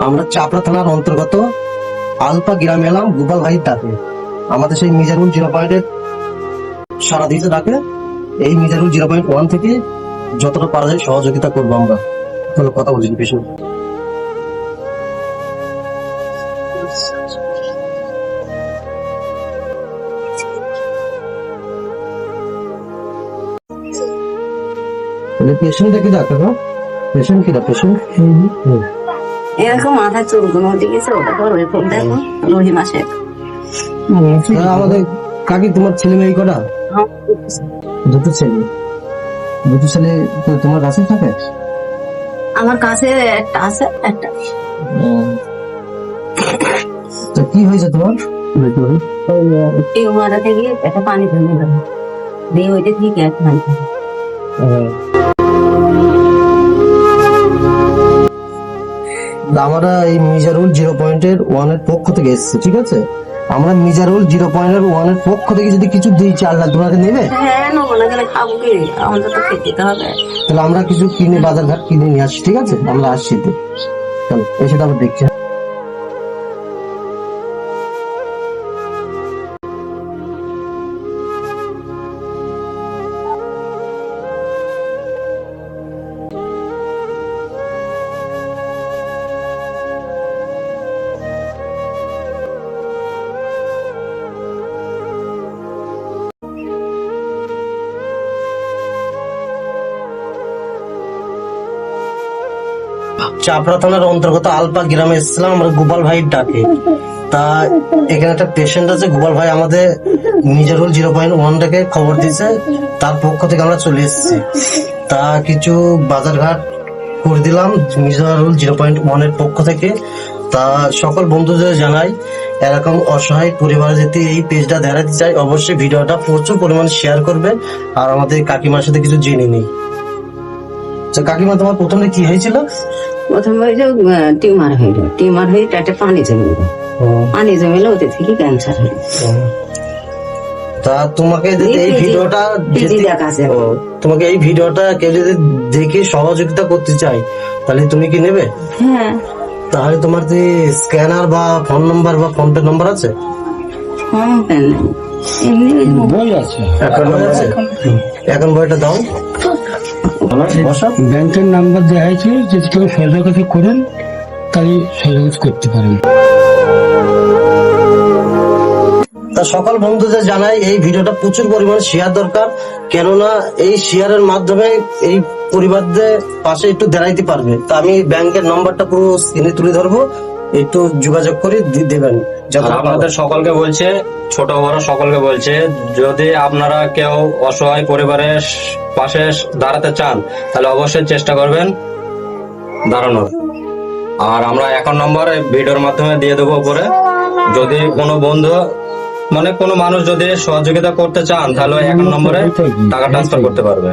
আমরা চাপড়া থানার অন্তর্গত আলপা গ্রামে এলাম গোপাল ভাইয়ের ডাকে। আমাদের সেই মিজারুল 0.8 সারা দিতে ডাকে। এই মিজারুল 0.1 থেকে যতটা পারা যায় সহযোগিতা করবো আমরা। চলো কথা বলছি পেছনে। পেশেন্টটা কি ডাক্তার? পেশেন্ট কি পেশেন্ট? এরকম মাথা চুলগুলো উঠে গেছে, ওটা তো ওইরকম দেখো রোহি মাসে। আমাদের কাকি, তোমার ছেলে মেয়ে কটা? দুটো ছেলে। দুটো ছেলে তো তোমার কাছে থাকে? আমার কাছে একটা আছে, একটা তো কি হয়েছে তোমার? টিউমার থেকে একটা পানি জমে গেল, দিয়ে ওইটা ঠিক এক ঘন্টা। আমরা এই মিজারুল 0.1 এর পক্ষ থেকে এসেছি, ঠিক আছে? আমরা মিজারুল 0.1 এর পক্ষ থেকে যদি কিছু দিই, 4 লাখ তোমাকে নেবে? হ্যাঁ, নেবো না গেলে খাবো কি? আমাদের তো খেতে দিতে হবে। তাহলে আমরা কিছু কিনে বাজার ঘাট কিনে নিয়ে আসছি, ঠিক আছে? আমরা আসছি তো, চলো এসে তারপর দেখছি। চাপড়া থানার অন্তর্গত আলপা গ্রামে এসেছিলাম আমরা গোপাল ভাইয়ের ডাকে। তা এখানে একটা পেশেন্ট আছে, গোপাল ভাই আমাদের মিজারুল 0.1 থেকে খবর দিয়েছে, তার পক্ষ থেকে আমরা চলে এসেছি। তা কিছু বাজার ঘাট করে দিলাম মিজারুল 0.1 এর পক্ষ থেকে। তা সকল বন্ধুদের জানাই, এরকম অসহায় পরিবারে যদি এই পেজটা দেখাতে চাই, অবশ্যই ভিডিওটা প্রচুর পরিমাণে শেয়ার করবে। আর আমাদের কাকিমার সাথে কিছু জেনে নিই। কাকিমা, তোমার প্রথমে কি হয়েছিল? প্রথমে ওই যে টিউমার হয়ে পেটে পানি জমে গেল। পানি জমিলে ওদের থেকে ক্যান্সার হয়ে তা তোমাকে যদি এই ভিডিওটা তোমাকে এই ভিডিওটা কেউ যদি দেখে সহযোগিতা করতে চাই, তাহলে তুমি কি নেবে? হ্যাঁ। তাহলে তোমার যে স্ক্যানার বা ফোন নাম্বার বা ফোন পে নাম্বার আছে? বই আছে, এখন বইটা দাও। ব্যাংকের নাম্বার দেওয়া হয়েছে, যদি কেউ সহযোগিতা করেন তাহলে সহযোগিতা করতে পারেন। তা সকল বন্ধুদের জানাই, এই ভিডিওটা প্রচুর পরিমাণে শেয়ার দরকার, কেননা এই শেয়ারের মাধ্যমে এই পরিবারদের পাশে একটু দাঁড়াইতে পারবে। তা আমি ব্যাংকের নাম্বারটা পুরো স্ক্রিনে তুলে ধরবো, একটু যোগাযোগ করে দেবেন। আপনাদের সকলকে বলছে, ছোট বড় সকলকে বলছে, যদি আপনারা কেউ অসহায় পরিবারের পাশে দাঁড়াতে চান, তাহলে অবশ্যই চেষ্টা করবেন দাঁড়ানোর। আর আমরা অ্যাকাউন্ট নম্বর ভিডিওর মাধ্যমে দিয়ে দেবো উপরে। যদি কোনো বন্ধু কোনো মানুষ যদি সহযোগিতা করতে চান, তাহলে অ্যাকাউন্ট নম্বরে টাকা ট্রান্সফার করতে পারবে।